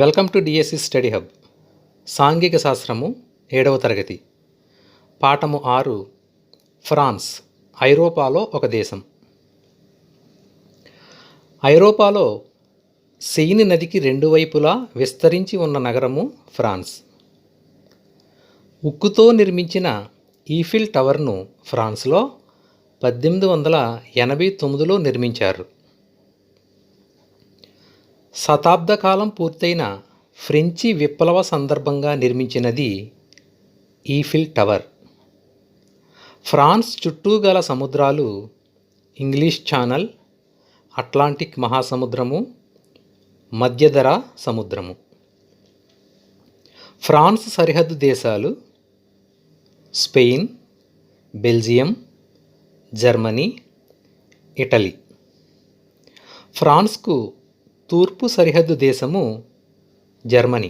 Welcome to DSC study hub. సాంఘిక శాస్త్రము 7వ తరగతి, పాఠము 6. ఫ్రాన్స్ ఐరోపాలో ఒక దేశం. ఐరోపాలో సెయిన్ నదికి రెండు వైపులా విస్తరించి ఉన్న నగరము ఫ్రాన్స్. ఉక్కుతో నిర్మించిన ఈఫిల్ టవర్ను ఫ్రాన్స్లో 1889లో నిర్మించారు. శతాబ్ద కాలం పూర్తయిన ఫ్రెంచి విప్లవ సందర్భంగా నిర్మించినది ఈఫిల్ టవర్. ఫ్రాన్స్ చుట్టూ గల సముద్రాలు ఇంగ్లీష్ ఛానల్, అట్లాంటిక్ మహాసముద్రము, మధ్యధరా సముద్రము. ఫ్రాన్స్ సరిహద్దు దేశాలు స్పెయిన్, బెల్జియం, జర్మనీ, ఇటలీ. ఫ్రాన్స్కు తూర్పు సరిహద్దు దేశము జర్మనీ.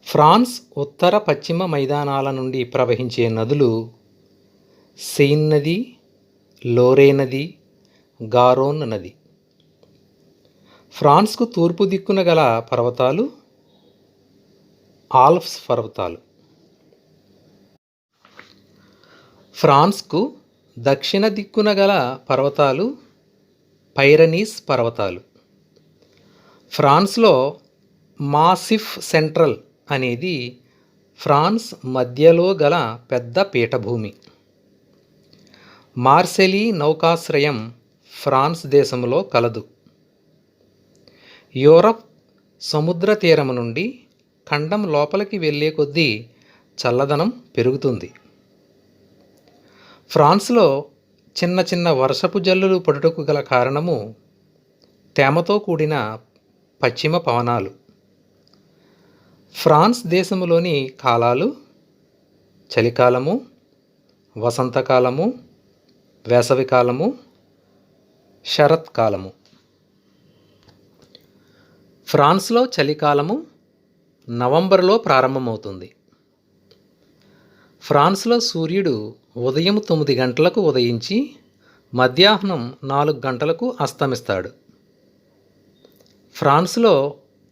ఫ్రాన్స్ ఉత్తర పశ్చిమ మైదానాల నుండి ప్రవహించే నదులు సెయిన్ నది, లోరే నది, గారోన్ నది. ఫ్రాన్స్కు తూర్పు దిక్కున గల పర్వతాలు ఆల్ప్స్ పర్వతాలు. ఫ్రాన్స్కు దక్షిణ దిక్కున గల పర్వతాలు పైరనీస్ పర్వతాలు. ఫ్రాన్స్లో మాసిఫ్ సెంట్రల్ అనేది ఫ్రాన్స్ మధ్యలో గల పెద్ద పీఠభూమి. మార్సెలీ నౌకాశ్రయం ఫ్రాన్స్ దేశంలో కలదు. యూరప్ సముద్ర తీరము నుండి ఖండం లోపలికి వెళ్ళే కొద్దీ చల్లదనం పెరుగుతుంది. ఫ్రాన్స్లో చిన్న చిన్న వర్షపు జల్లులు పడుటకు గల కారణము తేమతో కూడిన పశ్చిమ పవనాలు. ఫ్రాన్స్ దేశంలోని కాలాలు చలికాలము, వసంతకాలము, వేసవికాలము, శరత్కాలము. ఫ్రాన్స్లో చలికాలము నవంబర్లో ప్రారంభమవుతుంది. ఫ్రాన్స్లో సూర్యుడు ఉదయం 9 గంటలకు ఉదయించి మధ్యాహ్నం 4 గంటలకు అస్తమిస్తాడు. ఫ్రాన్స్లో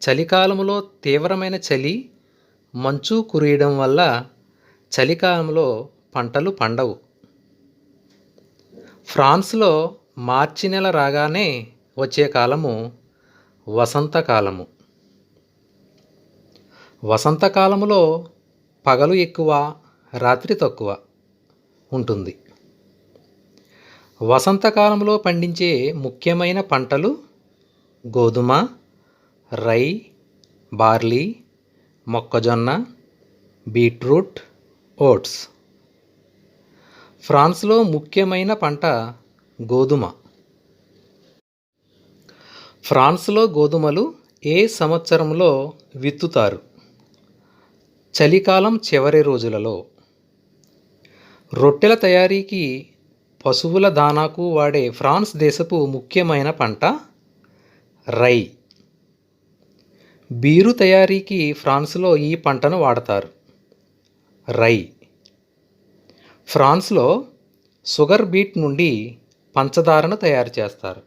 చలికాలంలో తీవ్రమైన చలి, మంచు కురియడం వల్ల చలికాలంలో పంటలు పండవు. ఫ్రాన్స్లో మార్చి నెల రాగానే వచ్చే కాలము వసంతకాలము. వసంతకాలంలో పగలు ఎక్కువ, రాత్రి తక్కువ ఉంటుంది. వసంతకాలంలో పండించే ముఖ్యమైన పంటలు గోధుమ, రై, బార్లీ, మొక్కజొన్న, బీట్రూట్, ఓట్స్. ఫ్రాన్స్లో ముఖ్యమైన పంట గోధుమ. ఫ్రాన్స్లో గోధుమలు ఏ సంవత్సరంలో విత్తుతారు? చలికాలం చివరి రోజులలో. రొట్టెల తయారీకి, పశువుల దానాకు వాడే ఫ్రాన్స్ దేశపు ముఖ్యమైన పంట రై. బీరు తయారీకి ఫ్రాన్స్లో ఈ పంటను వాడతారు, రై. ఫ్రాన్స్లో షుగర్ బీట్ నుండి పంచదారను తయారు చేస్తారు.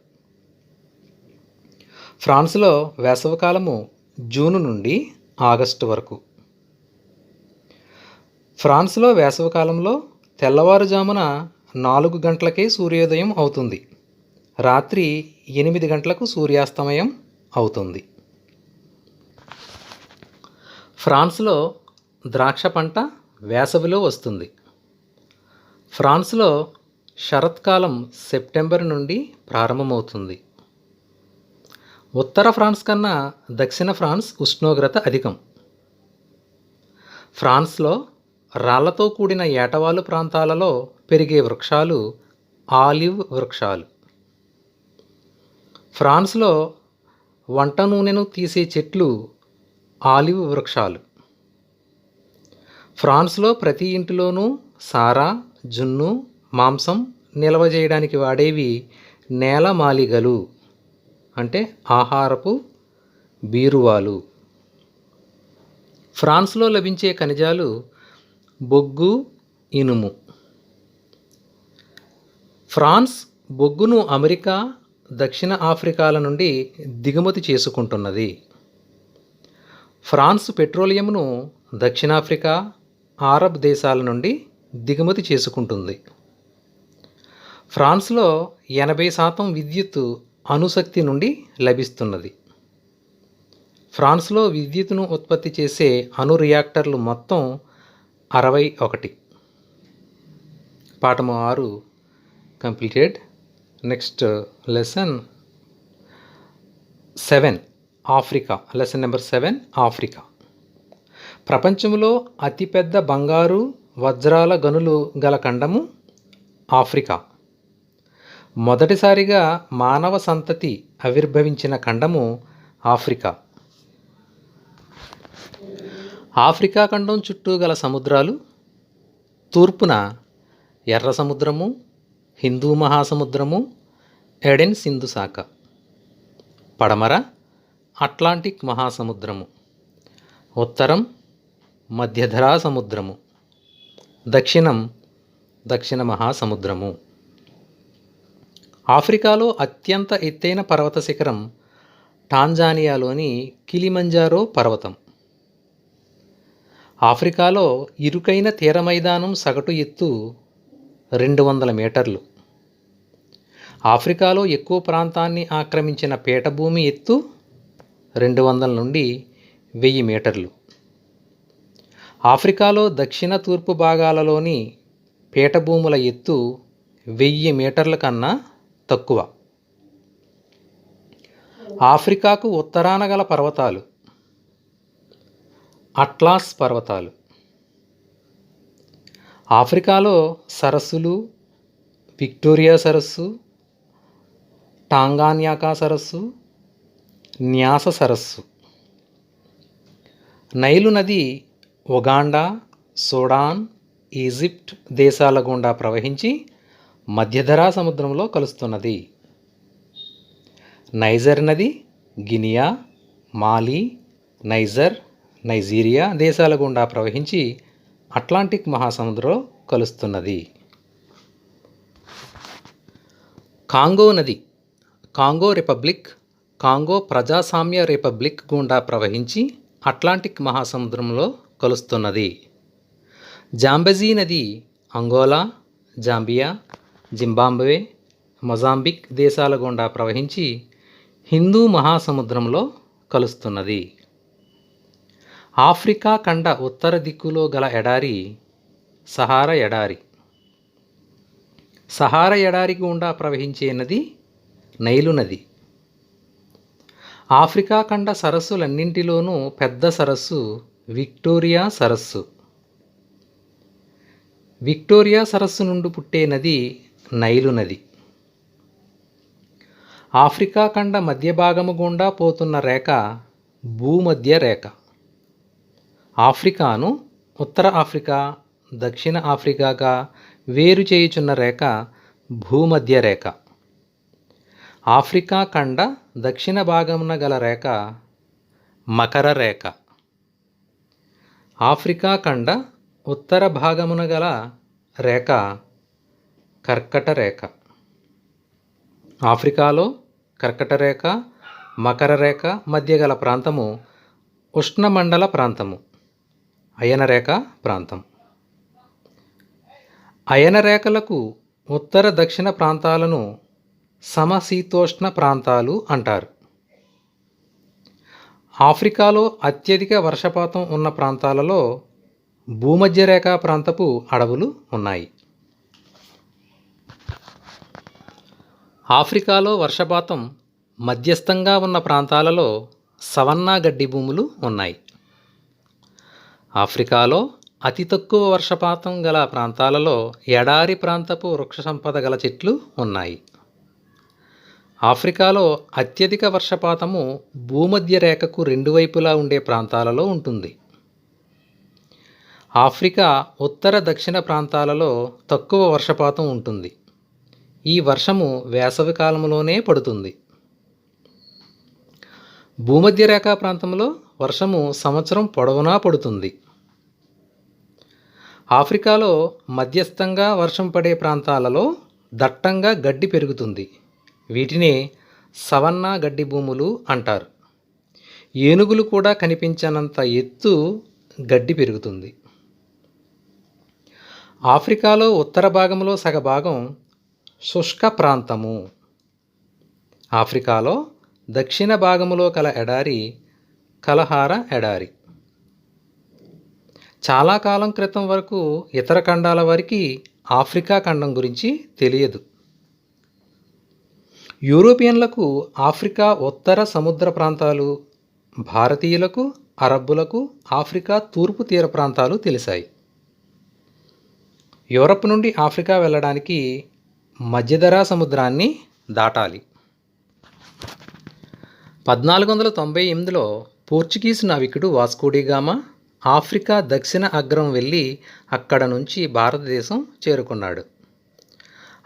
ఫ్రాన్స్లో వేసవికాలము జూన్ నుండి ఆగస్టు వరకు. ఫ్రాన్స్లో వేసవికాలంలో తెల్లవారుజామున 4 గంటలకే సూర్యోదయం అవుతుంది. రాత్రి 8 గంటలకు సూర్యాస్తమయం అవుతుంది. ఫ్రాన్స్లో ద్రాక్ష పంట వేసవిలో వస్తుంది. ఫ్రాన్స్లో శరత్కాలం సెప్టెంబర్ నుండి ప్రారంభమవుతుంది. ఉత్తర ఫ్రాన్స్ కన్నా దక్షిణ ఫ్రాన్స్ ఉష్ణోగ్రత అధికం. ఫ్రాన్స్లో రాళ్లతో కూడిన ఏటవాలు ప్రాంతాలలో పెరిగే వృక్షాలు ఆలివ్ వృక్షాలు. ఫ్రాన్స్లో వంట నూనెను తీసే చెట్లు ఆలివ్ వృక్షాలు. ఫ్రాన్స్లో ప్రతి ఇంటిలోనూ సారా, జున్ను, మాంసం నిల్వ చేయడానికి వాడేవి నేలమాళిగలు, అంటే ఆహారపు బీరువాలు. ఫ్రాన్స్లో లభించే ఖనిజాలు బొగ్గు, ఇనుము. ఫ్రాన్స్ బొగ్గును అమెరికా, దక్షిణ ఆఫ్రికాల నుండి దిగుమతి చేసుకుంటున్నది. ఫ్రాన్స్ పెట్రోలియంను దక్షిణాఫ్రికా, అరబ్ దేశాల నుండి దిగుమతి చేసుకుంటుంది. ఫ్రాన్స్లో 80% విద్యుత్తు అణుశక్తి నుండి లభిస్తున్నది. ఫ్రాన్స్లో విద్యుత్తును ఉత్పత్తి చేసే అణు రియాక్టర్లు మొత్తం 61. పాఠము 6 completed. Next lesson 7 Africa. Lesson number 7 Africa. ప్రపంచంలో అతిపెద్ద బంగారు, వజ్రాల గనులు గల ఖండము ఆఫ్రికా. మొదటిసారిగా మానవ సంతతి ఆవిర్భవించిన ఖండము ఆఫ్రికా. ఆఫ్రికా ఖండం చుట్టూ గల సముద్రాలు: తూర్పున ఎర్ర సముద్రము, హిందూ మహాసముద్రము, ఎడెన్ సింధు శాఖ. పడమర అట్లాంటిక్ మహాసముద్రము. ఉత్తరం మధ్యధరా సముద్రము. దక్షిణం దక్షిణ మహాసముద్రము. ఆఫ్రికాలో అత్యంత ఎత్తైన పర్వత శిఖరం టాంజానియాలోని కిలిమంజారో పర్వతం. ఆఫ్రికాలో ఇరుకైన తీర మైదానం సగటు ఎత్తు 200 మీటర్లు. ఆఫ్రికాలో ఎక్కువ ప్రాంతాన్ని ఆక్రమించిన పీఠభూమి ఎత్తు 200 నుండి 1000 మీటర్లు. ఆఫ్రికాలో దక్షిణ తూర్పు భాగాలలోని పీఠభూముల ఎత్తు 1000 మీటర్ల కన్నా తక్కువ. ఆఫ్రికాకు ఉత్తరాన గల పర్వతాలు: అట్లాస్ పర్వతాలు. ఆఫ్రికాలో సరస్సులు: విక్టోరియా సరస్సు, టాంగాన్యాకా సరస్సు, న్యాస సరస్సు. నైలు నది ఉగాండా, సూడాన్, ఈజిప్ట్ దేశాల గుండా ప్రవహించి మధ్యధరా సముద్రంలో కలుస్తున్నది. నైజర్ నది గినియా, మాలి, నైజర్, నైజీరియా దేశాల గుండా ప్రవహించి అట్లాంటిక్ మహాసముద్రంలో కలుస్తున్నది. కాంగో నది కాంగో రిపబ్లిక్, కాంగో ప్రజాస్వామ్య రిపబ్లిక్ గుండా ప్రవహించి అట్లాంటిక్ మహాసముద్రంలో కలుస్తున్నది. జాంబెజీ నది అంగోలా, జాంబియా, జింబాబ్వే, మొజాంబిక్ దేశాల గుండా ప్రవహించి హిందూ మహాసముద్రంలో కలుస్తున్నది. ఆఫ్రికా ఖండ ఉత్తర దిక్కులో గల ఎడారి సహారా ఎడారి. సహారా ఎడారి గుండా ప్రవహించే నది నైలు నది. ఆఫ్రికా ఖండ సరస్సులన్నింటిలోనూ పెద్ద సరస్సు విక్టోరియా సరస్సు. విక్టోరియా సరస్సు నుండి పుట్టే నది నైలు నది. ఆఫ్రికా ఖండ మధ్య భాగము గుండా పోతున్న రేఖ భూమధ్య రేఖ. ఆఫ్రికాను ఉత్తర ఆఫ్రికా, దక్షిణ ఆఫ్రికాగా వేరు చేయుచున్న రేఖ భూమధ్య రేఖ. ఆఫ్రికా ఖండ దక్షిణ భాగమున గల రేఖ మకర రేఖ. ఆఫ్రికా ఖండ ఉత్తర భాగమున గల రేఖ కర్కట రేఖ. ఆఫ్రికాలో కర్కట రేఖ, మకర రేఖ మధ్య గల ప్రాంతము ఉష్ణమండల ప్రాంతము, అయనరేఖ ప్రాంతం. అయనరేఖలకు ఉత్తర దక్షిణ ప్రాంతాలను సమశీతోష్ణ ప్రాంతాలు అంటారు. ఆఫ్రికాలో అత్యధిక వర్షపాతం ఉన్న ప్రాంతాలలో భూమధ్యరేఖ ప్రాంతపు అడవులు ఉన్నాయి. ఆఫ్రికాలో వర్షపాతం మధ్యస్థంగా ఉన్న ప్రాంతాలలో సవన్నా గడ్డి భూములు ఉన్నాయి. ఆఫ్రికాలో అతి తక్కువ వర్షపాతం గల ప్రాంతాలలో ఎడారి ప్రాంతపు వృక్ష సంపద గల చెట్లు ఉన్నాయి. ఆఫ్రికాలో అత్యధిక వర్షపాతము భూమధ్య రేఖకు రెండు వైపులా ఉండే ప్రాంతాలలో ఉంటుంది. ఆఫ్రికా ఉత్తర దక్షిణ ప్రాంతాలలో తక్కువ వర్షపాతం ఉంటుంది. ఈ వర్షము వేసవి కాలంలోనే పడుతుంది. భూమధ్య రేఖ ప్రాంతంలో వర్షము సంవత్సరం పొడవునా పడుతుంది. ఆఫ్రికాలో మధ్యస్థంగా వర్షం పడే ప్రాంతాలలో దట్టంగా గడ్డి పెరుగుతుంది. వీటినే సవన్నా గడ్డి భూములు అంటారు. ఏనుగులు కూడా కనిపించనంత ఎత్తు గడ్డి పెరుగుతుంది. ఆఫ్రికాలో ఉత్తర భాగంలో సగభాగం శుష్క ప్రాంతము. ఆఫ్రికాలో దక్షిణ భాగములో కల ఎడారి కలహారా ఎడారి. చాలా కాలం క్రితం వరకు ఇతర ఖండాల వారికి ఆఫ్రికా ఖండం గురించి తెలియదు. యూరోపియన్లకు ఆఫ్రికా ఉత్తర సముద్ర ప్రాంతాలు, భారతీయులకు, అరబ్బులకు ఆఫ్రికా తూర్పు తీర ప్రాంతాలు తెలిసాయి. యూరప్ నుండి ఆఫ్రికా వెళ్ళడానికి మధ్యధరా సముద్రాన్ని దాటాలి. 1498లో పోర్చుగీస్ నావికుడు వాస్కోడిగామా ఆఫ్రికా దక్షిణ అగ్రం వెళ్ళి అక్కడ నుంచి భారతదేశం చేరుకున్నాడు.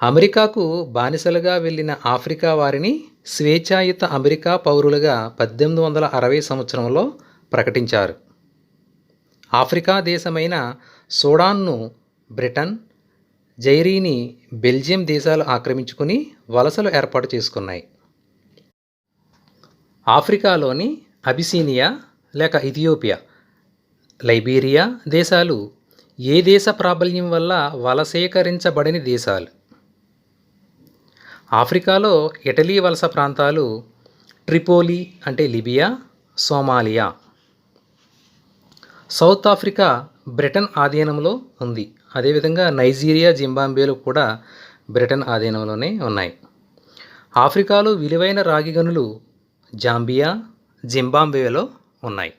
అమెరికాకు బానిసలుగా వెళ్ళిన ఆఫ్రికా వారిని స్వేచ్ఛాయుత అమెరికా పౌరులుగా 1860 సంవత్సరంలో ప్రకటించారు. ఆఫ్రికా దేశమైన సూడాన్ను బ్రిటన్, జైరీని బెల్జియం దేశాలు ఆక్రమించుకుని వలసలు ఏర్పాటు చేసుకున్నాయి. ఆఫ్రికాలోని అబిసీనియా లేక ఇథియోపియా, లైబీరియా దేశాలు ఏ దేశ ప్రాబల్యం వల్ల వలసీకరించబడని దేశాలు. ఆఫ్రికాలో ఇటలీ వలస ప్రాంతాలు ట్రిపోలి అంటే Libya, Somalia. South Africa Britain ఆధీనంలో ఉంది. అదేవిధంగా నైజీరియా, జింబాబ్వేలు కూడా బ్రిటన్ ఆధీనంలోనే ఉన్నాయి. ఆఫ్రికాలో విలువైన రాగి గనులు జాంబియా, జింబాబ్వేలో ఉన్నాయి.